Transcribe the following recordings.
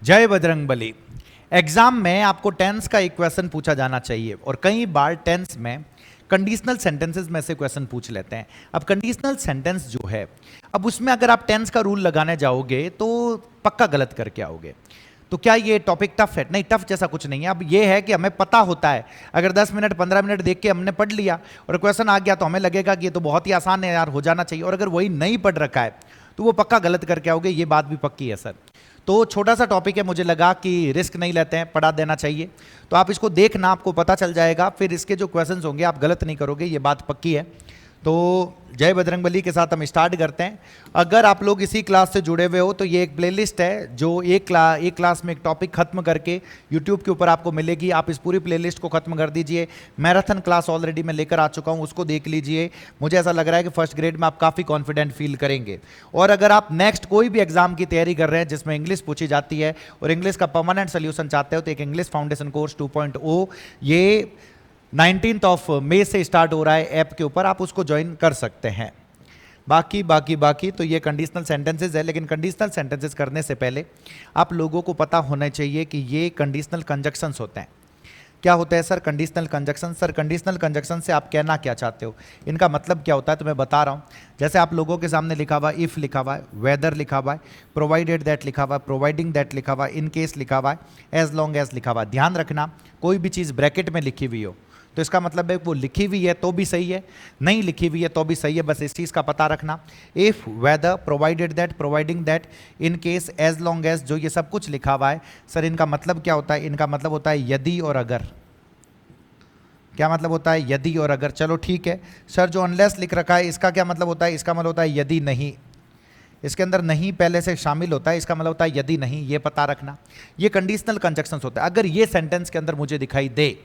जय बजरंगबली। एग्जाम में आपको टेंस का एक क्वेश्चन पूछा जाना चाहिए और कई बार टेंस में कंडीशनल सेंटेंसेस में से क्वेश्चन पूछ लेते हैं। अब कंडीशनल सेंटेंस जो है, अब उसमें अगर आप टेंस का रूल लगाने जाओगे तो पक्का गलत करके आओगे। तो क्या ये टॉपिक टफ है? नहीं, टफ जैसा कुछ नहीं है। अब ये है कि हमें पता होता है, अगर 10 मिनट 15 मिनट देख के हमने पढ़ लिया और क्वेश्चन आ गया तो हमें लगेगा कि ये तो बहुत ही आसान है यार, हो जाना चाहिए। और अगर वही नहीं पढ़ रखा है तो वो पक्का गलत करके आओगे, ये बात भी पक्की है सर। तो छोटा सा टॉपिक है, मुझे लगा कि रिस्क नहीं लेते हैं, पढ़ा देना चाहिए। तो आप इसको देखना, आपको पता चल जाएगा, फिर इसके जो क्वेश्चंस होंगे आप गलत नहीं करोगे, ये बात पक्की है। तो जय बजरंगबली के साथ हम स्टार्ट करते हैं। अगर आप लोग इसी क्लास से जुड़े हुए हो तो ये एक प्लेलिस्ट है जो एक क्लास में एक टॉपिक खत्म करके यूट्यूब के ऊपर आपको मिलेगी। आप इस पूरी प्लेलिस्ट को खत्म कर दीजिए। मैराथन क्लास ऑलरेडी मैं लेकर आ चुका हूँ, उसको देख लीजिए। मुझे ऐसा लग रहा है कि फर्स्ट ग्रेड में आप काफ़ी कॉन्फिडेंट फील करेंगे। और अगर आप नेक्स्ट कोई भी एग्जाम की तैयारी कर रहे हैं जिसमें इंग्लिश पूछी जाती है और इंग्लिश का परमानेंट सोल्यूशन चाहते हो तो एक इंग्लिश फाउंडेशन कोर्स 2.0 ये 19 मई से स्टार्ट हो रहा है ऐप के ऊपर, आप उसको ज्वाइन कर सकते हैं। बाकी तो ये कंडीशनल सेंटेंसेस है, लेकिन कंडीशनल सेंटेंसेस करने से पहले आप लोगों को पता होना चाहिए कि ये कंडीशनल कंजक्शंस होते हैं। क्या होता है sir conditional conjunction? Sir conditional conjunction से आप कहना क्या चाहते हो, इनका मतलब क्या होता है, तो मैं बता रहा हूँ। जैसे आप लोगों के सामने लिखा हुआ इफ़ लिखा हुआ है, वेदर लिखा हुआ है, प्रोवाइडेड दैट लिखा हुआ है, प्रोवाइडिंग दैट लिखा हुआ है, इन केस लिखा हुआ है, एज लॉन्ग एज लिखा हुआ है। ध्यान रखना, कोई भी चीज़ ब्रैकेट में लिखी हुई हो तो इसका मतलब है वो लिखी हुई है तो भी सही है, नहीं लिखी हुई है तो भी सही है, बस इस चीज़ का पता रखना। If, whether, provided that, providing that, in case, as long as, जो ये सब कुछ लिखा हुआ है सर, इनका मतलब क्या होता है? इनका मतलब होता है यदि और अगर। क्या मतलब होता है? यदि और अगर। चलो ठीक है सर, जो अनलेस लिख रखा है इसका क्या मतलब होता है? इसका मतलब होता है यदि नहीं, इसके अंदर नहीं पहले से शामिल होता है, इसका मतलब होता है यदि नहीं, ये पता रखना। ये कंडीशनल कंजक्शंस होता है। अगर ये सेंटेंस के अंदर मुझे दिखाई दे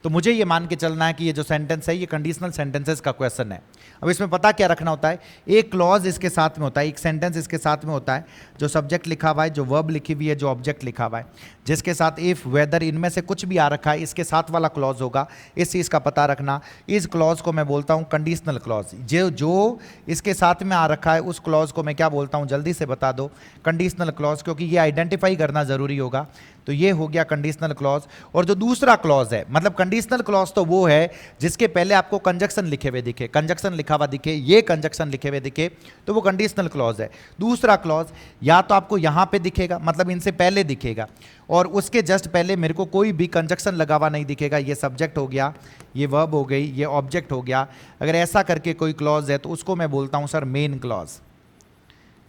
तो मुझे ये मान के चलना है कि ये जो सेंटेंस है ये कंडीशनल सेंटेंसेस का क्वेश्चन है। अब इसमें पता क्या रखना होता है? एक क्लॉज इसके साथ में होता है, एक सेंटेंस इसके साथ में होता है, जो सब्जेक्ट लिखा हुआ है, जो वर्ब लिखी हुई है, जो ऑब्जेक्ट लिखा हुआ है, जिसके साथ इफ, वेदर, इनमें से कुछ भी आ रखा है, इसके साथ वाला क्लॉज होगा। इस चीज़ का पता रखना। इस क्लॉज को मैं बोलता हूँ कंडीशनल क्लॉज। जो इसके साथ में आ रखा है उस क्लॉज को मैं क्या बोलता हूँ, जल्दी से बता दो? कंडीशनल क्लॉज, क्योंकि ये आइडेंटिफाई करना ज़रूरी होगा। तो ये हो गया कंडीशनल क्लॉज। और जो दूसरा क्लॉज है, मतलब कंडीशनल क्लॉज तो वो है जिसके पहले आपको कंजक्शन लिखे हुए दिखे, कंजक्शन लिखा हुआ दिखे, ये कंजक्शन लिखे हुए दिखे, तो वो कंडीशनल क्लॉज है। दूसरा क्लॉज या तो आपको यहाँ पे दिखेगा, मतलब इनसे पहले दिखेगा, और उसके जस्ट पहले मेरे को कोई भी कंजक्शन लगा हुआ नहीं दिखेगा। ये सब्जेक्ट हो गया, ये वर्ब हो गई, ये ऑब्जेक्ट हो गया। अगर ऐसा करके कोई क्लॉज है तो उसको मैं बोलता हूँ सर मेन क्लॉज।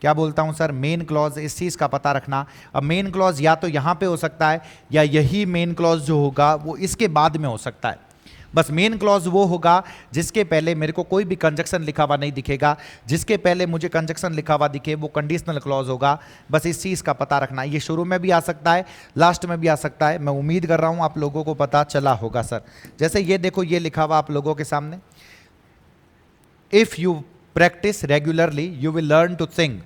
क्या बोलता हूं सर? Main clause. इस चीज़ का पता रखना। अब मेन क्लॉज या तो यहाँ पे हो सकता है या यही मेन क्लॉज जो होगा वो इसके बाद में हो सकता है। बस मेन क्लॉज वो होगा जिसके पहले मेरे को कोई भी कंजक्शन लिखा हुआ नहीं दिखेगा, जिसके पहले मुझे कंजक्शन लिखा हुआ दिखे वो कंडीशनल क्लॉज होगा। बस इस चीज़ का पता रखना। ये शुरू में भी आ सकता है, लास्ट में भी आ सकता है। मैं उम्मीद कर रहा हूँ आप लोगों को पता चला होगा सर। जैसे ये देखो, ये लिखा हुआ आप लोगों के सामने, if you practise regularly you will learn to sing.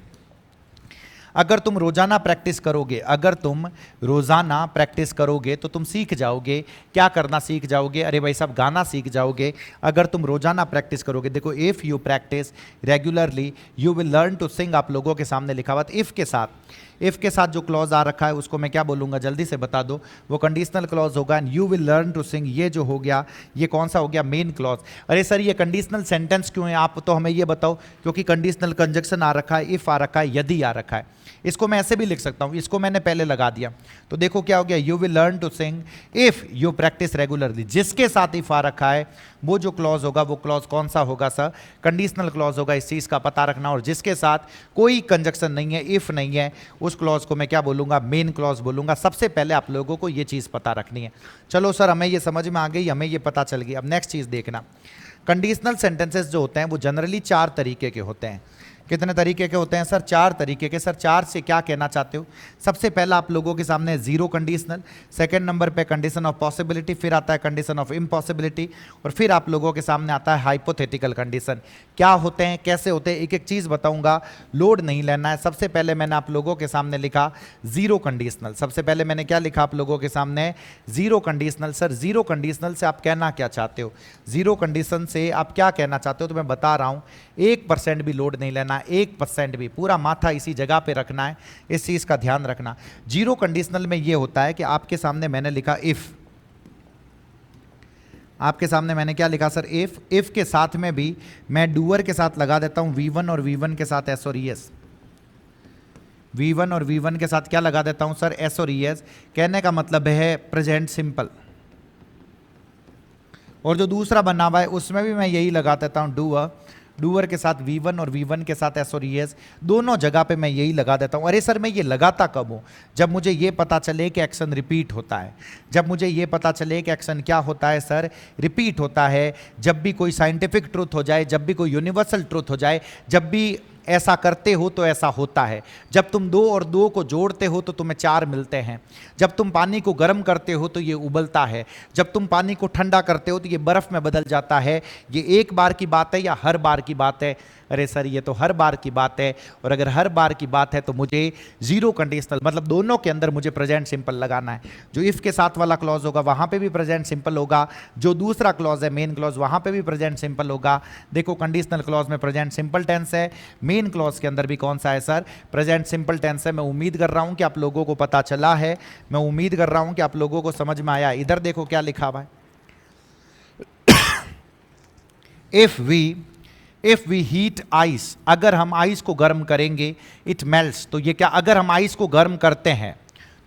अगर तुम रोजाना प्रैक्टिस करोगे, अगर तुम रोजाना प्रैक्टिस करोगे तो तुम सीख जाओगे। क्या करना सीख जाओगे? अरे भाई साहब, गाना सीख जाओगे अगर तुम रोजाना प्रैक्टिस करोगे। देखो, if you practise regularly you will learn to sing आप लोगों के सामने लिखा हुआ। इफ के साथ जो क्लॉज आ रखा है उसको मैं क्या बोलूंगा, जल्दी से बता दो? वो कंडीशनल क्लॉज होगा। And you will learn to sing, ये जो हो गया ये कौन सा हो गया? Main clause. अरे सर, ये कंडीशनल सेंटेंस क्यों है? आप तो हमें ये बताओ। क्योंकि कंडीशनल कंजक्शन आ रखा है, इफ आ रखा है, यदि आ रखा है। इसको मैं ऐसे भी लिख सकता हूं, इसको मैंने पहले लगा दिया। तो देखो क्या हो गया, you will learn to sing if you practise regularly. जिसके साथ इफ आ रखा है वो जो क्लॉज होगा वो क्लॉज कौन सा होगा सर? कंडीशनल क्लॉज होगा। इस चीज का पता रखना। और जिसके साथ कोई कंजक्शन नहीं है, इफ नहीं है, उस क्लॉज को मैं क्या बोलूंगा? मेन क्लॉज बोलूंगा। सबसे पहले आप लोगों को ये चीज पता रखनी है। चलो सर, हमें ये समझ में आ गई, हमें ये पता चल गई। अब नेक्स्ट चीज देखना, कंडीशनल सेंटेंसेस जो होते हैं वो जनरली 4 तरीके के होते हैं। कितने तरीके के होते हैं सर? 4 तरीके के। सर 4 से क्या कहना चाहते हो? सबसे पहला आप लोगों के सामने जीरो कंडीशनल, सेकंड नंबर पे कंडीशन ऑफ पॉसिबिलिटी, फिर आता है कंडीशन ऑफ इम्पॉसिबिलिटी, और फिर आप लोगों के सामने आता है हाइपोथेटिकल कंडीशन। क्या होते हैं, कैसे होते हैं, एक एक चीज़ बताऊंगा, लोड नहीं लेना है। सबसे पहले मैंने आप लोगों के सामने लिखा जीरो कंडीशनल। सबसे पहले मैंने क्या लिखा आप लोगों के सामने? Zero conditional. Sir zero conditional से आप कहना क्या चाहते हो? जीरो कंडीशन से आप क्या कहना चाहते हो? तो मैं बता रहा हूँ, 1% भी लोड नहीं लेना, 1% भी, पूरा माथा इसी जगह पे रखना है, इस चीज का ध्यान रखना। जीरो कंडीशनल में ये होता है कि आपके सामने मैंने लिखा इफ, आपके सामने मैंने क्या लिखा सर, इफ के साथ में भी मैं डूअर के साथ लगा देता हूं V1 और V1 के साथ S और ES, V1 और V1 के साथ क्या लगा देता हूं सर, S और ES। कहने का मतलब है प्रेजेंट सिंपल। और जो दूसरा बना हुआ है उसमें भी मैं यही लगा देता हूं डूअर के साथ V1 और V1 के साथ S और ES, दोनों जगह पे मैं यही लगा देता हूं। अरे सर मैं ये लगाता कब हूं, जब मुझे ये पता चले कि एक्शन रिपीट होता है, जब मुझे ये पता चले कि एक्शन क्या होता है सर, रिपीट होता है। जब भी कोई साइंटिफिक ट्रूथ हो जाए, जब भी कोई यूनिवर्सल ट्रूथ हो जाए, जब भी ऐसा करते हो तो ऐसा होता है। जब तुम 2 और 2 को जोड़ते हो तो तुम्हें 4 मिलते हैं। जब तुम पानी को गर्म करते हो तो ये उबलता है। जब तुम पानी को ठंडा करते हो तो ये बर्फ में बदल जाता है। ये एक बार की बात है या हर बार की बात है? अरे सर ये तो हर बार की बात है। और अगर हर बार की बात है तो मुझे जीरो कंडीशनल, मतलब दोनों के अंदर मुझे प्रेजेंट सिंपल लगाना है। जो इफ के साथ वाला क्लॉज होगा वहां पे भी प्रेजेंट सिंपल होगा, जो दूसरा क्लॉज है मेन क्लॉज वहां पे भी प्रेजेंट सिंपल होगा। देखो कंडीशनल क्लॉज में प्रेजेंट सिंपल टेंस है, मेन क्लॉज के अंदर भी कौन सा है सर, प्रेजेंट सिंपल टेंस है। मैं उम्मीद कर रहा हूं कि आप लोगों को पता चला है, मैं उम्मीद कर रहा हूं कि आप लोगों को समझ में आया। इधर देखो क्या लिखा हुआ है, इफ वी हीट आइस, अगर हम आइस को गर्म करेंगे, इट मेल्ट्स, तो ये क्या, अगर हम आइस को गर्म करते हैं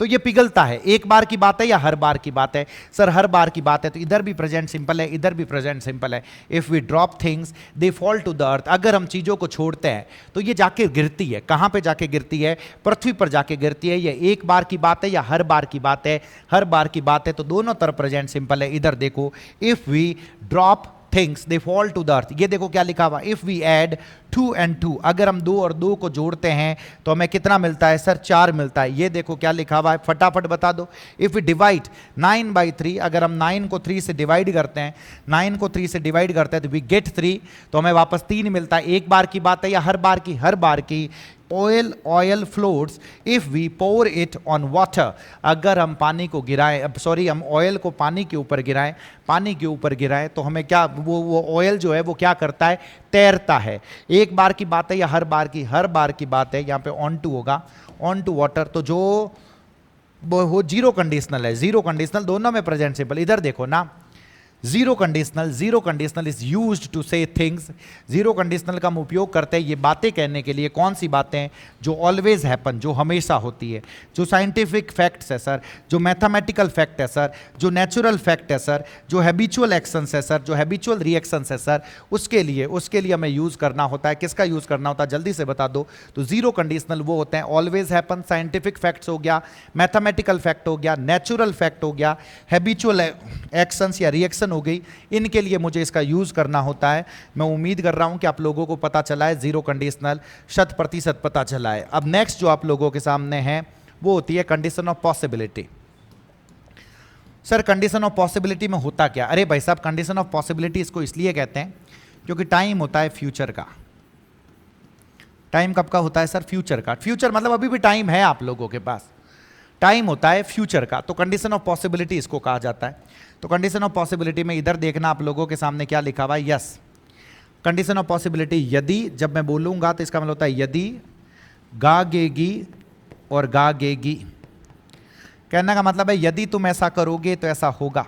तो ये पिघलता है। एक बार की बात है या हर बार की बात है? सर हर बार की बात है, तो इधर भी प्रेजेंट सिंपल है, इधर भी प्रेजेंट सिंपल है। If we drop things they fall to the earth, अगर हम चीजों को छोड़ते हैं तो ये जाके गिरती है। कहां पे जाके गिरती है? पृथ्वी पर जाके गिरती है। ये एक बार की बात है या हर बार की बात है? हर बार की बात है, तो दोनों तरफ प्रेजेंट सिंपल है। इधर देखो, if we drop things they fall to the earth, ये देखो क्या लिखा हुआ, इफ वी ऐड 2 and 2, अगर हम 2 और 2 को जोड़ते हैं तो हमें कितना मिलता है सर? 4 मिलता है। ये देखो क्या लिखा हुआ है, फटाफट बता दो। इफ वी डिवाइड 9/3, अगर हम 9 को 3 से डिवाइड करते हैं, 9 को 3 से डिवाइड करते हैं तो वी गेट 3, तो हमें वापस 3 मिलता है। एक बार की बात है या हर बार की? हर बार की। Oil floats if we pour it on water, अगर हम पानी को गिराएं, सॉरी हम ऑयल को पानी के ऊपर गिराएं, पानी के ऊपर गिराएं तो हमें क्या, वो ऑयल जो है वो क्या करता है? तैरता है। एक बार की बात है या हर बार की? हर बार की बात है। यहाँ पे ऑन टू होगा, ऑन टू वाटर, तो जो वो जीरो कंडीशनल है, जीरो कंडीशनल दोनों में प्रेजेंट सिंपल। इधर देखो ना, zero conditional is used to say things, zero conditional का हम उपयोग करते हैं ये बातें कहने के लिए। कौन सी बातें? जो ऑलवेज हैपन, जो हमेशा होती है, जो साइंटिफिक फैक्ट्स है सर, जो मैथमेटिकल फैक्ट है सर, जो नेचुरल फैक्ट है सर, जो हैबिचुअल एक्शंस है सर, जो हैबिचुअल रिएक्शंस है सर, उसके लिए हमें यूज करना होता है। किसका यूज करना होता है जल्दी से बता दो। तो जीरो कंडीशनल वो होते हैं, ऑलवेज हैपन, साइंटिफिक फैक्ट्स हो गया, मैथमेटिकल फैक्ट हो गया, नेचुरल फैक्ट हो गया, हैबिचुअल एक्शंस या रिएक्शन हो गई, इनके लिए मुझे इसका यूज करना होता है। मैं उम्मीद कर रहा हूं कि आप लोगों को पता चला है जीरो कंडीशनल, 100% पता चला है। अब नेक्स्ट जो आप लोगों के सामने है वो होती है condition of possibility. Sir condition of possibility में होता क्या? अरे भाई साहब, कंडीशन ऑफ पॉसिबिलिटी इसको इसलिए कहते हैं क्योंकि टाइम होता है फ्यूचर का। टाइम कब का होता है सर? फ्यूचर का। फ्यूचर मतलब अभी भी टाइम है आप लोगों के पास, टाइम होता है फ्यूचर का, तो कंडीशन ऑफ पॉसिबिलिटी इसको कहा जाता है। तो कंडीशन ऑफ पॉसिबिलिटी में इधर देखना आप लोगों के सामने क्या लिखा हुआ है, यस। कंडीशन ऑफ पॉसिबिलिटी, यदि, जब मैं बोलूंगा तो इसका मतलब होता है यदि गागेगी और गागेगी। कहने का मतलब है यदि तुम ऐसा करोगे तो ऐसा होगा,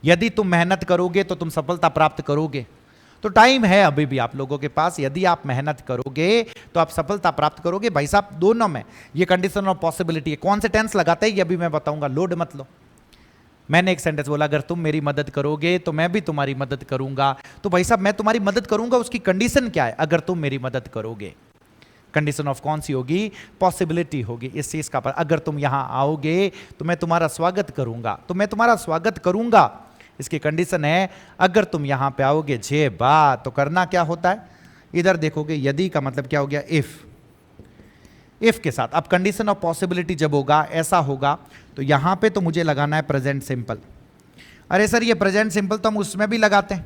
यदि तुम मेहनत करोगे तो तुम सफलता प्राप्त करोगे। तो टाइम है अभी भी आप लोगों के पास, यदि आप मेहनत करोगे तो आप सफलता प्राप्त करोगे। भाई साहब दोनों में ये कंडीशन ऑफ पॉसिबिलिटी है। कौन से टेंस लगाते हैं ये अभी मैं बताऊंगा, लोड मत लो। मैंने एक सेंटेंस बोला, अगर तुम मेरी मदद करोगे तो मैं भी तुम्हारी मदद करूंगा। तो भाई साहब मैं तुम्हारी मदद करूंगा, उसकी कंडीशन क्या है? अगर तुम मेरी मदद करोगे। कंडीशन ऑफ कौन सी होगी? पॉसिबिलिटी होगी इस चीज का। पर अगर तुम यहां आओगे तो मैं तुम्हारा स्वागत करूंगा, तो मैं तुम्हारा स्वागत करूंगा, इसकी कंडीशन है अगर तुम यहां पे आओगे। जे बात तो करना क्या होता है? इधर देखोगे, यदि का मतलब क्या हो गया? इफ के साथ। अब कंडीशन ऑफ पॉसिबिलिटी जब होगा, ऐसा होगा, तो यहां पे तो मुझे लगाना है प्रेजेंट सिंपल। अरे सर ये प्रेजेंट सिंपल तो हम उसमें भी लगाते हैं,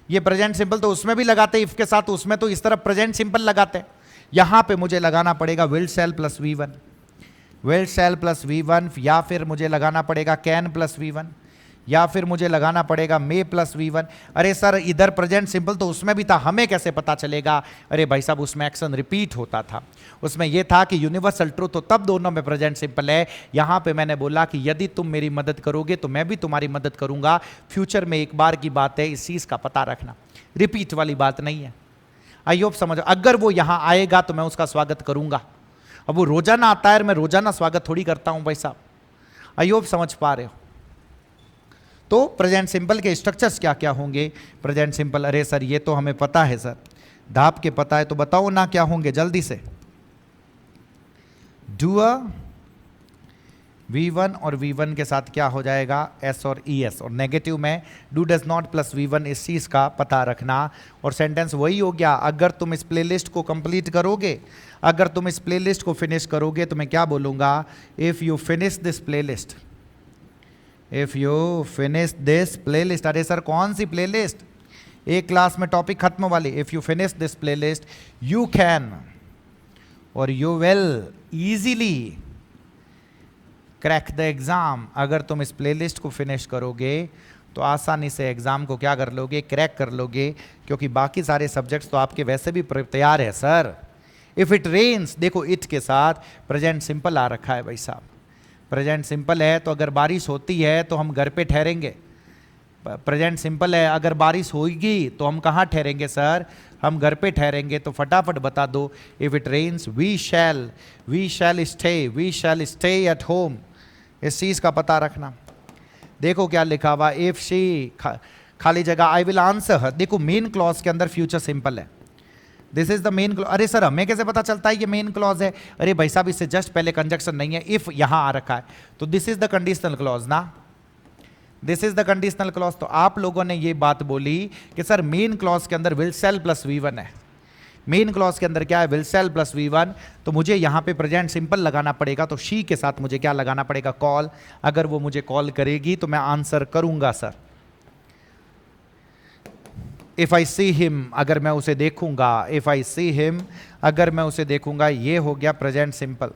ये प्रेजेंट सिंपल तो उसमें भी लगाते हैं इफ के साथ, उसमें तो इस तरफ प्रेजेंट सिंपल लगाते हैं। यहां पे मुझे लगाना पड़ेगा will shell plus V1, will shell plus V1, या फिर मुझे लगाना पड़ेगा कैन प्लस V1, या फिर मुझे लगाना पड़ेगा मे प्लस V1। अरे सर इधर प्रेजेंट सिंपल तो उसमें भी था, हमें कैसे पता चलेगा? अरे भाई साहब उसमें एक्शन रिपीट होता था, उसमें यह था कि यूनिवर्सल ट्रूथ तो तब दोनों में प्रेजेंट सिंपल है। यहां पे मैंने बोला कि यदि तुम मेरी मदद करोगे तो मैं भी तुम्हारी मदद करूंगा। फ्यूचर में एक बार की बात है, इस चीज का पता रखना, रिपीट वाली बात नहीं है। आई होप समझ, अगर वो यहां आएगा तो मैं उसका स्वागत करूंगा। अब वो रोजाना आता है, मैं रोजाना स्वागत थोड़ी करता हूं भाई साहब। आई होप समझ पा रहे हो। तो प्रेजेंट सिंपल के स्ट्रक्चर्स क्या क्या होंगे? प्रेजेंट सिंपल, अरे सर ये तो हमें पता है सर, धाप के पता है, तो बताओ ना क्या होंगे जल्दी से। डूअर V1 और V1 के साथ क्या हो जाएगा? S और ES। और नेगेटिव में do does not plus V1, इस चीज का पता रखना। और सेंटेंस वही हो गया, अगर तुम इस प्लेलिस्ट को कंप्लीट करोगे, अगर तुम इस प्लेलिस्ट को फिनिश करोगे तो मैं क्या बोलूंगा? If you finish this playlist, if you finish this playlist. अरे सर कौन सी प्लेलिस्ट? एक क्लास में टॉपिक खत्म वाली। If you finish this playlist you can और you will easily crack the exam. अगर तुम इस प्लेलिस्ट को फिनिश करोगे तो आसानी से एग्जाम को क्या कर लोगे? क्रैक कर लोगे, क्योंकि बाकी सारे सब्जेक्ट्स तो आपके वैसे भी तैयार है सर। इफ इट रेन्स, देखो इट के साथ प्रेजेंट सिंपल आ रखा है भाई साहब। प्रेजेंट सिंपल है तो अगर बारिश होती है तो हम घर पे ठहरेंगे। प्रेजेंट सिंपल है, अगर बारिश होगी तो हम कहाँ ठहरेंगे सर? हम घर पे ठहरेंगे। तो फटाफट बता दो, if it rains we shall stay at home. इस चीज का पता रखना। देखो क्या लिखा हुआ, इफ शी खाली जगह आई विल आंसर। देखो मेन क्लॉज के अंदर फ्यूचर सिंपल है, this is the main clause. अरे सर हमें कैसे पता चलता है ये मेन क्लॉज है? अरे भाई साहब इससे जस्ट पहले कंजक्शन नहीं है, इफ यहां आ रखा है तो this is the conditional clause ना, this is the conditional clause. तो आप लोगों ने ये बात बोली कि सर मेन क्लॉज के अंदर विल सेल प्लस V1 है। मेन क्लॉज के अंदर क्या है? Will shall plus V1। तो मुझे यहां पे प्रेजेंट सिंपल लगाना पड़ेगा, तो शी के साथ मुझे क्या लगाना पड़ेगा? कॉल। अगर वो मुझे कॉल करेगी तो मैं आंसर करूंगा sir. If I see him, अगर मैं उसे देखूंगा, इफ आई सी हिम, अगर मैं उसे देखूंगा। ये हो गया प्रेजेंट सिंपल।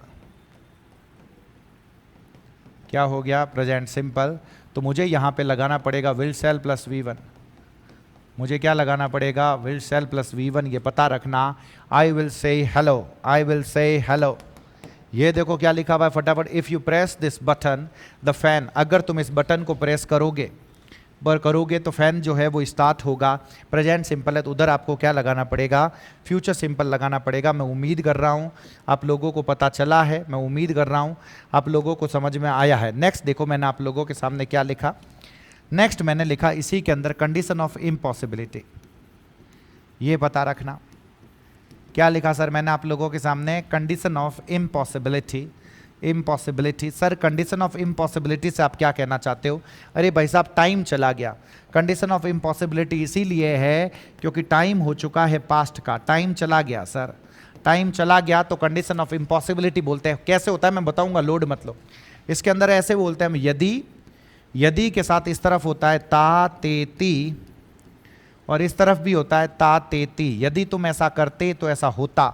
क्या हो गया? Present simple. तो मुझे यहां पे लगाना पड़ेगा विल सेल प्लस V1। मुझे क्या लगाना पड़ेगा? Will shall plus V1। ये पता रखना। I will say hello, I will say hello. ये देखो क्या लिखा हुआ है फटाफट, if you press this button the fan. अगर तुम इस बटन को प्रेस करोगे तो फैन जो है वो स्टार्ट होगा। प्रेजेंट सिंपल है तो उधर आपको क्या लगाना पड़ेगा? फ्यूचर सिंपल लगाना पड़ेगा। मैं उम्मीद कर रहा हूँ आप लोगों को पता चला है, मैं उम्मीद कर रहा हूँ आप लोगों को समझ में आया है। नेक्स्ट देखो मैंने आप लोगों के सामने क्या लिखा। नेक्स्ट मैंने लिखा इसी के अंदर कंडीशन ऑफ इम्पॉसिबिलिटी। ये पता रखना क्या लिखा सर मैंने आप लोगों के सामने? Condition of impossibility. Impossibility sir, condition of impossibility से आप क्या कहना चाहते हो? अरे भाई साहब टाइम चला गया। कंडीशन ऑफ इम्पॉसिबिलिटी इसीलिए है क्योंकि टाइम हो चुका है पास्ट का, टाइम चला गया सर, टाइम चला गया तो कंडीशन ऑफ इम्पॉसिबिलिटी बोलते हैं। कैसे होता है मैं बताऊंगा, लोड मत लो। इसके अंदर ऐसे बोलते हैं हम, यदि के साथ इस तरफ होता है ता ते ती और इस तरफ भी होता है ता ते ती। यदि तुम ऐसा करते तो ऐसा होता,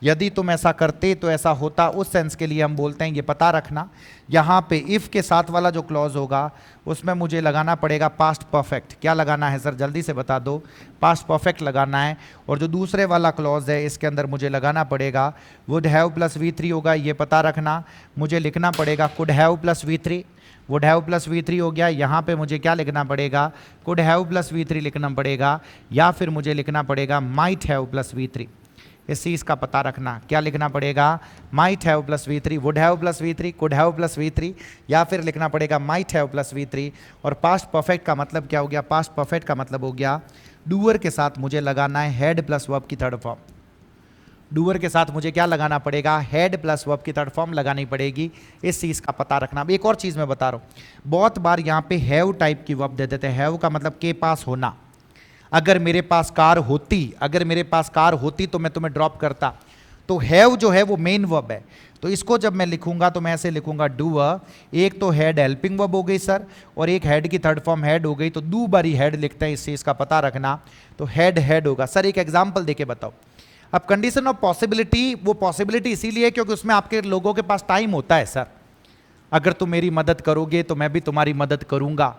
यदि तुम ऐसा करते तो ऐसा होता, उस सेंस के लिए हम बोलते हैं। ये पता रखना, यहाँ पे इफ के साथ वाला जो क्लॉज होगा उसमें मुझे लगाना पड़ेगा पास्ट परफेक्ट। क्या लगाना है सर जल्दी से बता दो? पास्ट परफेक्ट लगाना है। और जो दूसरे वाला क्लॉज है इसके अंदर मुझे लगाना पड़ेगा वुड हैव प्लस V3 होगा। ये पता रखना, मुझे लिखना पड़ेगा could have plus V3। Would have plus V3 हो गया। यहाँ पे मुझे क्या लिखना पड़ेगा? कुड हैव प्लस V3 लिखना पड़ेगा, या फिर मुझे लिखना पड़ेगा माइट हैव प्लस V3। इस चीज़ का पता रखना, क्या लिखना पड़ेगा? Might have plus V3, would have plus V3, could have plus V3, या फिर लिखना पड़ेगा माइट हैव प्लस V3। और पास्ट परफेक्ट का मतलब क्या हो गया? पास्ट परफेक्ट का मतलब हो गया डूअर के साथ मुझे लगाना है हैड प्लस वर्ब की थर्ड फॉर्म। डूअर के साथ मुझे क्या लगाना पड़ेगा? हैड प्लस वर्ब की थर्ड फॉर्म लगानी पड़ेगी। इस चीज़ का पता रखना। अब एक और चीज़ मैं बता रहा हूँ, बहुत बार यहाँ पे हैव टाइप की वर्ब दे देते हैं। हैव का मतलब के पास होना। अगर मेरे पास कार होती, अगर मेरे पास कार होती तो मैं तुम्हें ड्रॉप करता। तो हैव जो है वो मेन वर्ब है, तो इसको जब मैं लिखूंगा तो मैं ऐसे लिखूंगा डूअर। एक तो हेड हेल्पिंग वर्ब हो गई सर, और एक हेड की थर्ड फॉर्म हेड हो गई, तो दो बारी हेड लिखते हैं। इस चीज़ का पता रखना। तो हेड हेड होगा। सर एक एग्जाम्पल देके बताओ। अब कंडीशन ऑफ पॉसिबिलिटी, वो पॉसिबिलिटी इसीलिए क्योंकि उसमें आपके लोगों के पास टाइम होता है सर। अगर तुम मेरी मदद करोगे तो मैं भी तुम्हारी मदद करूंगा।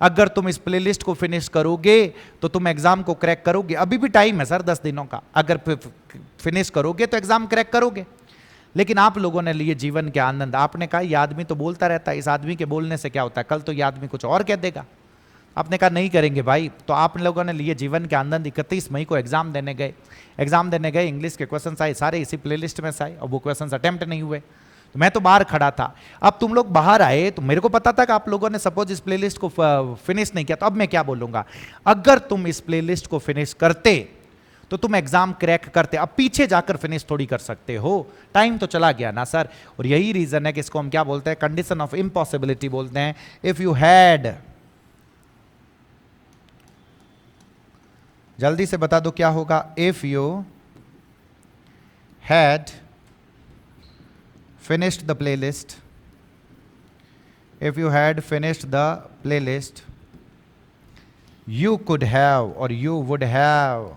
अगर तुम इस प्लेलिस्ट को फिनिश करोगे तो तुम एग्जाम को क्रैक करोगे। अभी भी टाइम है सर 10 दिनों का, अगर फिनिश करोगे तो एग्जाम क्रैक करोगे। लेकिन आप लोगों ने लिए जीवन के आनंद। आपने कहा ये आदमी तो बोलता रहता है, इस आदमी के बोलने से क्या होता है, कल तो ये आदमी कुछ और कह देगा। आपने कहा नहीं करेंगे भाई, तो आप लोगों ने लिए जीवन के आनंद। 31 मई को एग्जाम देने गए, इंग्लिश के क्वेश्चन आए, सारे इसी प्लेलिस्ट में से आए, और वो क्वेश्चन अटेम्प्ट नहीं हुए। तो मैं तो बाहर खड़ा था। अब तुम लोग बाहर आए तो मेरे को पता था कि आप लोगों ने सपोज इस प्लेलिस्ट को फिनिश नहीं किया, तो अब मैं क्या बोलूंगा, अगर तुम इस प्लेलिस्ट को फिनिश करते तो तुम एग्जाम क्रैक करते। अब पीछे जाकर फिनिश थोड़ी कर सकते हो, टाइम तो चला गया ना सर। और यही रीजन है कि इसको हम क्या बोलते हैं, कंडीशन ऑफ इम्पॉसिबिलिटी बोलते हैं। इफ यू हैड, जल्दी से बता दो क्या होगा, if you had finished the playlist, if you had finished the playlist, you could have or you would have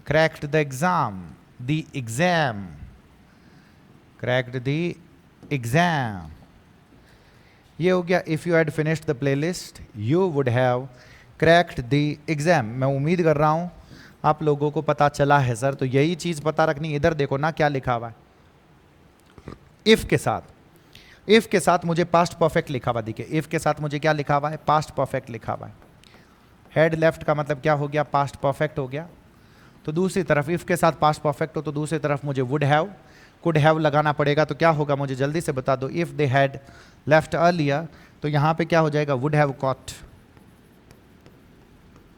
cracked the exam, cracked the exam। ये हो गया if you had finished the playlist, you would have cracked the exam। मैं उम्मीद कर रहा हूं आप लोगों को पता चला है सर। तो यही चीज पता रखनी। इधर देखो ना क्या लिखा हुआ है, इफ के साथ मुझे पास्ट परफेक्ट लिखा हुआ दिखे। इफ के साथ मुझे क्या लिखा हुआ है, पास्ट परफेक्ट लिखा हुआ है। हेड लेफ्ट का मतलब क्या हो गया, पास्ट परफेक्ट हो गया। तो दूसरी तरफ इफ के साथ पास्ट परफेक्ट हो तो दूसरी तरफ मुझे वुड हैव, कुड हैव लगाना पड़ेगा। तो क्या होगा मुझे जल्दी से बता दो, if they had left earlier, तो यहां पे क्या हो जाएगा, would have caught,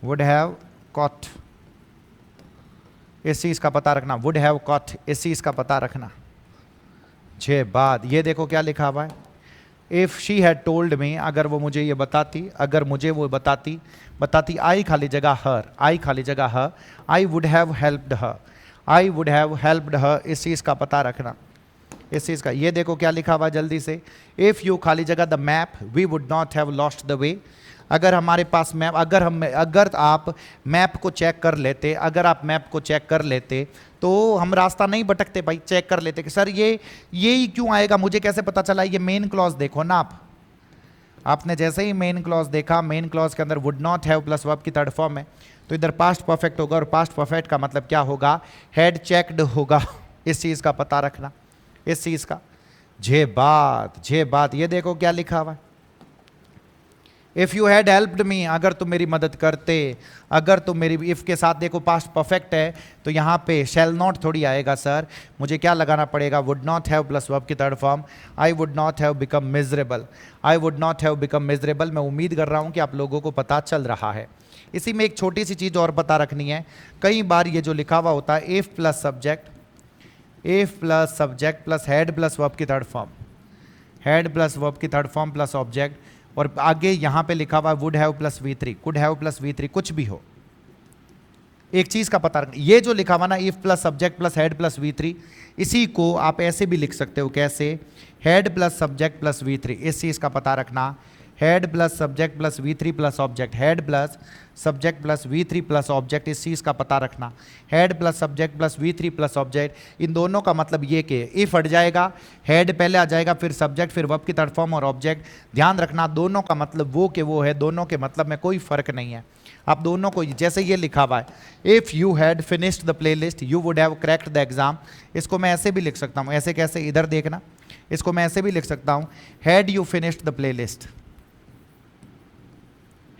would have caught. इस चीज का पता रखना, वुड हैव कॉट, इस चीज का पता रखना। छह बाद ये देखो क्या लिखा हुआ है, if she had told me, अगर वो मुझे ये बताती, अगर मुझे वो बताती आई खाली जगह हर, आई खाली जगह her, I would have helped her, I would have helped her. इस चीज का पता रखना, इस चीज का। ये देखो क्या लिखा हुआ जल्दी से, इफ यू खाली जगह the map, we would not have lost the way. अगर हमारे पास मैप, अगर आप मैप को चेक कर लेते, अगर आप मैप को चेक कर लेते तो हम रास्ता नहीं भटकते भाई। चेक कर लेते कि सर ये ही क्यों आएगा, मुझे कैसे पता चला। ये मेन क्लॉज देखो ना आपने जैसे ही मेन क्लॉज देखा, मेन क्लॉज के अंदर would not have plus verb की थर्ड फॉर्म है, तो इधर पास्ट परफेक्ट होगा, और पास्ट परफेक्ट का मतलब क्या होगा, हेड चेक्ड होगा। इस चीज का पता रखना, इस चीज का। जे बात ये देखो क्या लिखा हुआ है, if you had helped me, अगर तुम मेरी मदद करते, अगर तुम मेरी, इफ के साथ देखो पास्ट परफेक्ट है तो यहां पे शैल नॉट थोड़ी आएगा सर, मुझे क्या लगाना पड़ेगा, would not have plus verb की third form, I would not have become miserable, I would not have become miserable. मैं उम्मीद कर रहा हूं कि आप लोगों को पता चल रहा है। इसी में एक छोटी सी चीज और पता रखनी है, कई बार ये जो लिखा हुआ होता है if plus subject plus had plus verb की third form, had plus verb की थर्ड फॉर्म प्लस ऑब्जेक्ट, और आगे यहां पे लिखा हुआ would have plus V3, could have plus V3, कुछ भी हो। एक चीज का पता रखना, ये जो लिखा हुआ ना if plus subject plus had plus V3, इसी को आप ऐसे भी लिख सकते हो, कैसे, head plus subject plus V3। इस चीज का पता रखना, had plus subject plus V3 plus object, had plus subject plus V3 plus object. इस चीज का पता रखना, had plus subject plus V3 plus object. इन दोनों का मतलब ये कि इफ हट जाएगा, हेड पहले आ जाएगा, फिर सब्जेक्ट, फिर वर्ब की थर्ड फॉर्म और ऑब्जेक्ट। ध्यान रखना दोनों का मतलब वो के वो है, दोनों के मतलब में कोई फर्क नहीं है। आप दोनों को, जैसे ये लिखा हुआ है if you had finished the playlist you would have cracked the exam, इसको मैं ऐसे भी लिख सकता हूं। ऐसे कैसे, इधर देखना, इसको मैं ऐसे भी लिख सकता हूं, had you finished the playlist,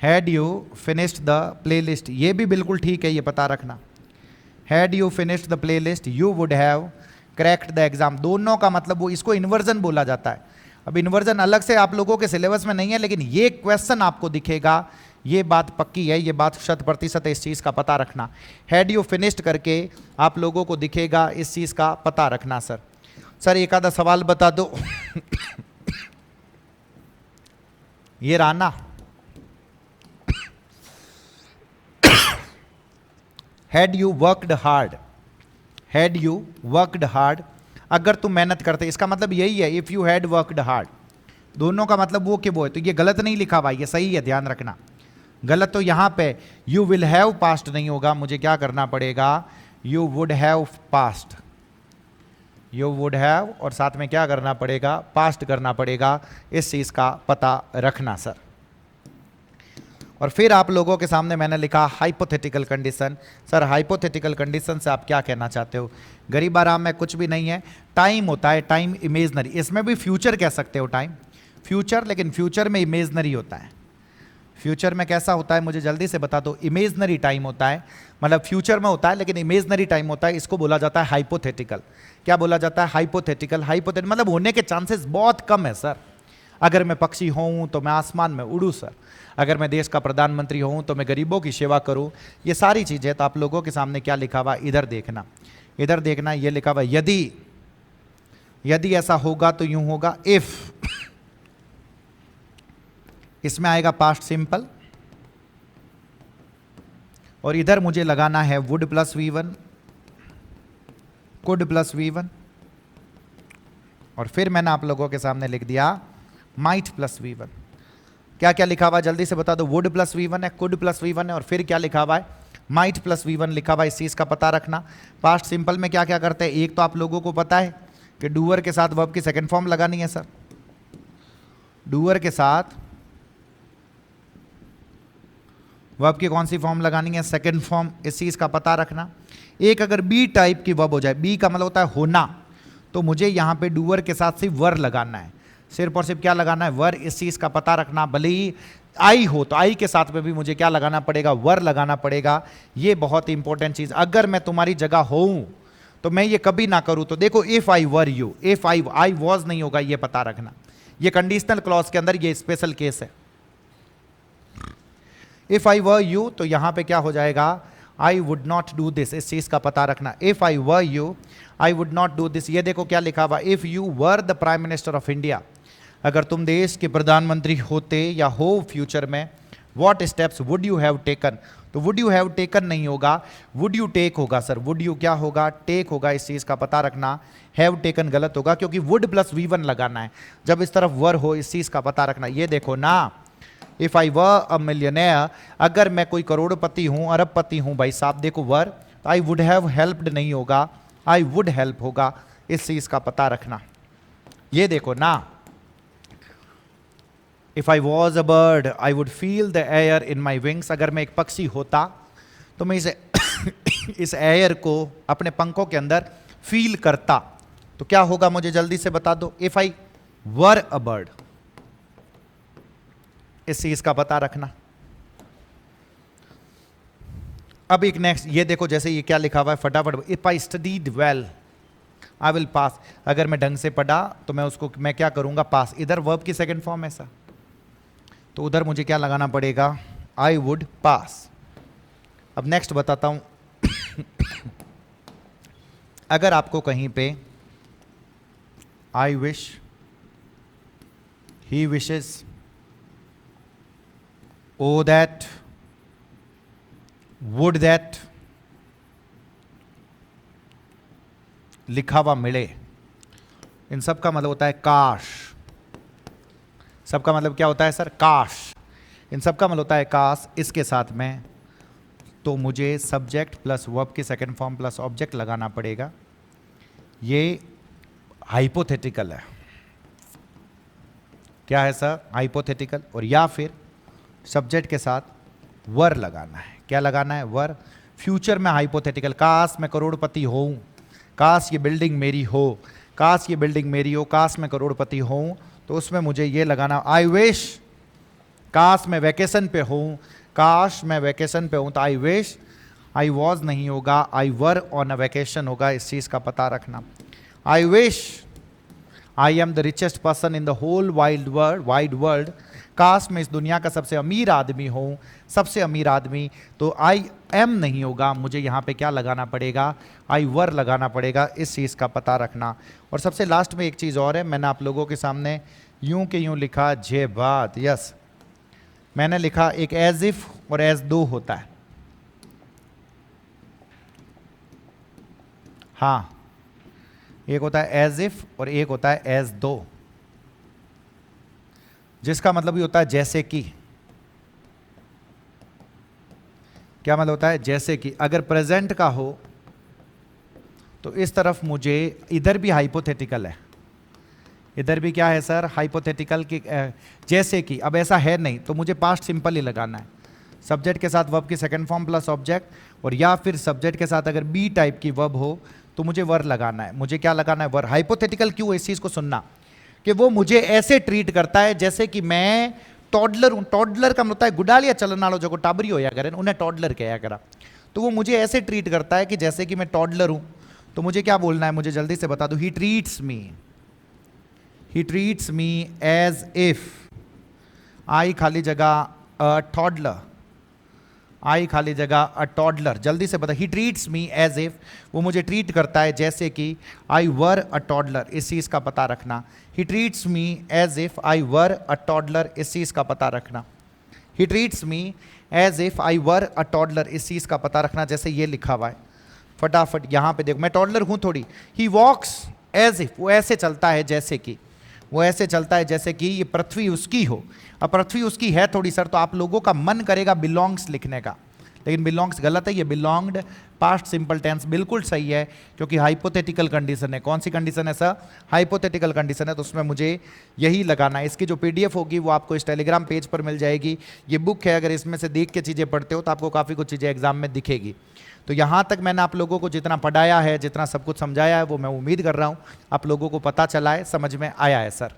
had you finished the playlist. ये भी बिल्कुल ठीक है, ये पता रखना, had you finished the playlist you would have cracked the exam. दोनों का मतलब वो, इसको इन्वर्जन बोला जाता है। अब इन्वर्जन अलग से आप लोगों के सिलेबस में नहीं है, लेकिन ये क्वेश्चन आपको दिखेगा, ये बात पक्की है, ये बात 100% है। इस चीज का पता रखना, हैड यू फिनिश्ड करके आप लोगों को दिखेगा, इस चीज का पता रखना। सर एक आधा सवाल बता दो। ये Rana, had you worked hard, had you worked hard, अगर तुम मेहनत करते, इसका मतलब यही है if you had worked hard. दोनों का मतलब वो के वो है, तो ये गलत नहीं लिखा हुआ, ये सही है, ध्यान रखना। गलत तो यहां पे यू विल हैव पास्ट नहीं होगा, मुझे क्या करना पड़ेगा, you would have past, you would have, और साथ में क्या करना पड़ेगा, पास्ट करना पड़ेगा। इस चीज का पता रखना सर। और फिर आप लोगों के सामने मैंने लिखा hypothetical condition. Sir hypothetical condition से आप क्या कहना चाहते हो? गरीब आराम में कुछ भी नहीं है, टाइम होता है, टाइम इमेजनरी, इसमें भी फ्यूचर कह सकते हो टाइम, फ्यूचर, लेकिन फ्यूचर में इमेजनरी होता है। फ्यूचर में कैसा होता है मुझे जल्दी से बता दो? इमेजनरी टाइम होता है, मतलब फ्यूचर में होता है लेकिन इमेजनरी टाइम होता है, इसको बोला जाता है हाइपोथेटिकल। क्या बोला जाता है? हाइपोथेटिकल। हाइपोथेटिकल मतलब होने के चांसेस बहुत कम है सर। अगर मैं पक्षी हूं तो मैं आसमान में उड़ूं सर, अगर मैं देश का प्रधानमंत्री हूं तो मैं गरीबों की सेवा करूं, ये सारी चीजें। तो आप लोगों के सामने क्या लिखा हुआ, इधर देखना, इधर देखना, ये लिखा हुआ यदि, यदि ऐसा होगा तो यूं होगा, इफ, इसमें आएगा पास्ट सिंपल, और इधर मुझे लगाना है would plus V1, could plus V1, और फिर मैंने आप लोगों के सामने लिख दिया माइट प्लस V1। क्या क्या लिखा हुआ है जल्दी से बता दो? वुड प्लस V1 है, कुड प्लस V1 है, और फिर क्या लिखा हुआ है? माइट प्लस V1 लिखा हुआ है। इस चीज का पता रखना। पास्ट सिंपल में क्या क्या करते हैं? एक तो आप लोगों को पता है कि डूअर के साथ वर्ब की सेकंड फॉर्म लगानी है सर, डूअर के साथ वर्ब की कौन सी फॉर्म लगानी है? Second form. इस चीज का पता रखना। एक अगर बी टाइप की वर्ब हो जाए, बी का मतलब होता है होना, तो मुझे यहां पे डूअर के साथ सिर्फ वर लगाना है, सिर्फ और सिर्फ क्या लगाना है? वर। इस चीज का पता रखना। भले ही आई हो तो आई के साथ में भी मुझे क्या लगाना पड़ेगा? वर लगाना पड़ेगा। ये बहुत इंपॉर्टेंट चीज। अगर मैं तुम्हारी जगह हूं तो मैं ये कभी ना करूं। तो देखो if I were you, if I was नहीं होगा, ये पता रखना। ये कंडीशनल क्लॉज के अंदर ये स्पेशल केस है। इफ आई वर यू तो यहां पे क्या हो जाएगा? आई वुड नॉट डू दिस। इस चीज का पता रखना। If I were you I would not do this. ये देखो क्या लिखा हुआ? If you were the prime minister of India, अगर तुम देश के प्रधानमंत्री होते या हो फ्यूचर में, what steps would you have taken. तो वुड यू हैव टेकन नहीं होगा, वुड यू टेक होगा सर। वुड यू क्या होगा? टेक होगा। इस चीज का पता रखना। हैव टेकन गलत होगा क्योंकि वुड प्लस V1 लगाना है जब इस तरफ वर हो। इस चीज का पता रखना। ये देखो ना, if I were a millionaire, अगर मैं कोई करोड़पति हूं, अरबपति हूं भाई साहब, देखो वर, तो आई वुड हैव हेल्प्ड नहीं होगा, आई वुड हेल्प होगा। इस चीज का पता रखना। ये देखो ना, if I was a bird I would feel the air in my wings, अगर मैं एक पक्षी होता तो मैं इसे इस एयर को अपने पंखों के अंदर फील करता। तो क्या होगा मुझे जल्दी से बता दो? If I were a bird. इस चीज का पता रखना। अब एक नेक्स्ट, ये देखो जैसे ये क्या लिखा हुआ है फटाफट। If I studied well I will pass, अगर मैं ढंग से पढ़ा तो मैं उसको मैं क्या करूंगा? पास। इधर वर्ब की सेकंड फॉर्म है सर, तो उधर मुझे क्या लगाना पड़ेगा? I would pass. अब नेक्स्ट बताता हूं। अगर आपको कहीं पे I wish, he wishes, o that, would that लिखा हुआ मिले, इन सब का मतलब होता है काश। सबका मतलब क्या होता है सर? काश। इन सब का मतलब होता है काश। इसके साथ में तो मुझे सब्जेक्ट प्लस वर्ब की सेकंड फॉर्म प्लस ऑब्जेक्ट लगाना पड़ेगा। ये हाइपोथेटिकल है। क्या है सर? हाइपोथेटिकल। और या फिर सब्जेक्ट के साथ वर लगाना है। क्या लगाना है? वर। फ्यूचर में हाइपोथेटिकल, काश मैं करोड़पति हूं, काश ये बिल्डिंग मेरी हो, काश ये बिल्डिंग मेरी हो, काश मैं करोड़पति हूं, तो उसमें मुझे ये लगाना आई विश। काश मैं वैकेशन पे हूं, काश मैं वैकेशन पे हूं, तो आई विश। आई वॉज नहीं होगा, आई वर ऑन अ वैकेशन होगा। इस चीज का पता रखना। I wish I am the richest person in the whole wide world, काश मैं इस दुनिया का सबसे अमीर आदमी हूं, सबसे अमीर आदमी। तो आई एम नहीं होगा, मुझे यहां पे क्या लगाना पड़ेगा? आई वर लगाना पड़ेगा। इस चीज का पता रखना। और सबसे लास्ट में एक चीज और है, मैंने आप लोगों के सामने यूं के यूं लिखा जे बात। यस, मैंने लिखा एक एज इफ और एज दो होता है। हाँ, एक होता है एज इफ और एक होता है एज दो, जिसका मतलब ये होता है जैसे कि। क्या मतलब होता है? जैसे कि। अगर प्रेजेंट का हो तो इस तरफ मुझे, इधर भी हाइपोथेटिकल है, इधर भी क्या है सर? हाइपोथेटिकल की जैसे कि। अब ऐसा है नहीं तो मुझे पास्ट सिंपल ही लगाना है। सब्जेक्ट के साथ वर्ब की सेकंड फॉर्म प्लस ऑब्जेक्ट, और या फिर सब्जेक्ट के साथ अगर बी टाइप की वर्ब हो तो मुझे वर लगाना है। मुझे क्या लगाना है? वर। हाइपोथेटिकल क्यों? इस चीज को सुनना कि वो मुझे ऐसे ट्रीट करता है जैसे कि मैं टॉडलर हूं। टॉडलर का मतलब होता है गुडालिया चलन वालों जो टाबरी होया करें उन्हें टॉडलर कहा करा। तो वो मुझे ऐसे ट्रीट करता है कि जैसे कि मैं टॉडलर हूं। तो मुझे क्या बोलना है? मुझे जल्दी से बता दो। He treats me as if I खाली जगह अ टॉडलर, आई खाली जगह अ टॉडलर। जल्दी से बता। He treats me as if, वो मुझे ट्रीट करता है जैसे कि आई वर अ टॉडलर। इस चीज़ का पता रखना। He treats me as if I were a toddler, इस चीज़ का पता रखना। He treats me as if I were a toddler, इस चीज़ का पता रखना। जैसे ये लिखा हुआ है, फटाफट यहाँ पे देखो, मैं टॉडलर हूँ थोड़ी। ही वॉक्स एज इफ, वो ऐसे चलता है जैसे कि, वो ऐसे चलता है जैसे कि ये पृथ्वी उसकी हो। अब पृथ्वी उसकी है थोड़ी सर, तो आप लोगों का मन करेगा बिलोंग्स लिखने का, लेकिन बिलोंग्स गलत है। ये बिलोंग्ड पास्ट सिंपल टेंस बिल्कुल सही है, क्योंकि हाइपोथेटिकल कंडीशन है। कौन सी कंडीशन है सर? हाइपोथेटिकल कंडीशन है, तो उसमें मुझे यही लगाना है। इसकी जो पीडीएफ होगी वो आपको इस टेलीग्राम पेज पर मिल जाएगी। ये बुक है, अगर इसमें से देख के चीज़ें पढ़ते हो तो आपको काफ़ी कुछ चीज़ें एग्जाम में दिखेगी। तो यहाँ तक मैंने आप लोगों को जितना पढ़ाया है, जितना सब कुछ समझाया है, वो मैं उम्मीद कर रहा हूँ आप लोगों को पता चला है, समझ में आया है सर।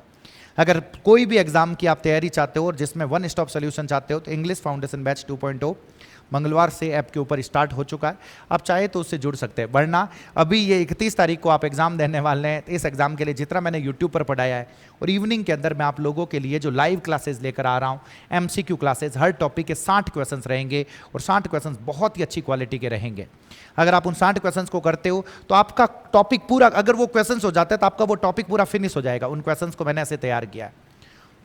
अगर कोई भी एग्जाम की आप तैयारी चाहते हो और जिसमें वन स्टॉप सोल्यूशन चाहते हो तो इंग्लिश फाउंडेशन बैच 2.0 मंगलवार से ऐप के ऊपर स्टार्ट हो चुका है। आप चाहे तो उससे जुड़ सकते हैं, वरना अभी ये 31 तारीख को आप एग्जाम देने वाले हैं। इस एग्जाम के लिए जितना मैंने यूट्यूब पर पढ़ाया है और इवनिंग के अंदर मैं आप लोगों के लिए जो लाइव क्लासेस लेकर आ रहा हूँ, MCQ क्लासेस, हर टॉपिक के 60 क्वेश्चंस रहेंगे और 60 क्वेश्चंस बहुत ही अच्छी क्वालिटी के रहेंगे। अगर आप उन 60 क्वेश्चंस को करते हो तो आपका टॉपिक पूरा, अगर वो क्वेश्चंस हो जाते हैं तो आपका वो टॉपिक पूरा फिनिश हो जाएगा। उन क्वेश्चंस को मैंने ऐसे तैयार किया है,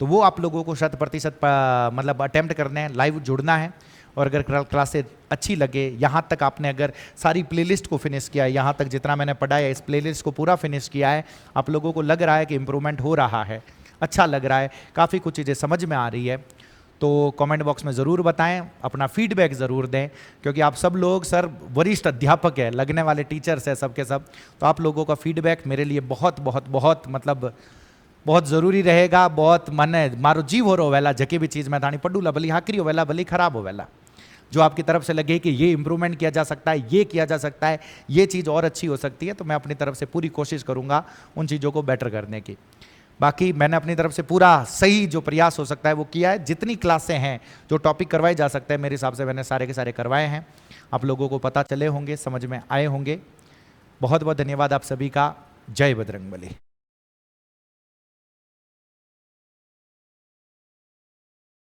तो वो आप लोगों को 100% मतलब अटेम्प्ट करने हैं, लाइव जुड़ना है। और अगर क्लासेस अच्छी लगे, यहाँ तक आपने अगर सारी प्लेलिस्ट को फिनिश किया है, यहाँ तक जितना मैंने पढ़ाया इस प्लेलिस्ट को पूरा फिनिश किया है, आप लोगों को लग रहा है कि इम्प्रूवमेंट हो रहा है, अच्छा लग रहा है, काफ़ी कुछ चीज़ें समझ में आ रही है, तो कमेंट बॉक्स में ज़रूर बताएं, अपना फीडबैक ज़रूर दें। क्योंकि आप सब लोग सर वरिष्ठ अध्यापक है, लगने वाले टीचर्स हैं सब के सब, तो आप लोगों का फीडबैक मेरे लिए बहुत बहुत बहुत मतलब बहुत ज़रूरी रहेगा। बहुत मन मारो जीव हो रो वेला जके भी चीज़ में थानी पडूला भली हाकरी हो वेला भली खराब हो वेला, जो आपकी तरफ से लगे कि ये इंप्रूवमेंट किया जा सकता है, ये किया जा सकता है, ये चीज़ और अच्छी हो सकती है, तो मैं अपनी तरफ से पूरी कोशिश करूँगा उन चीज़ों को बेटर करने की। बाकी मैंने अपनी तरफ से पूरा सही जो प्रयास हो सकता है वो किया है। जितनी क्लासें हैं, जो टॉपिक करवाए जा सकते हैं, मेरे हिसाब से मैंने सारे के सारे करवाए हैं। आप लोगों को पता चले होंगे, समझ में आए होंगे। बहुत बहुत धन्यवाद आप सभी का। जय बजरंगबली।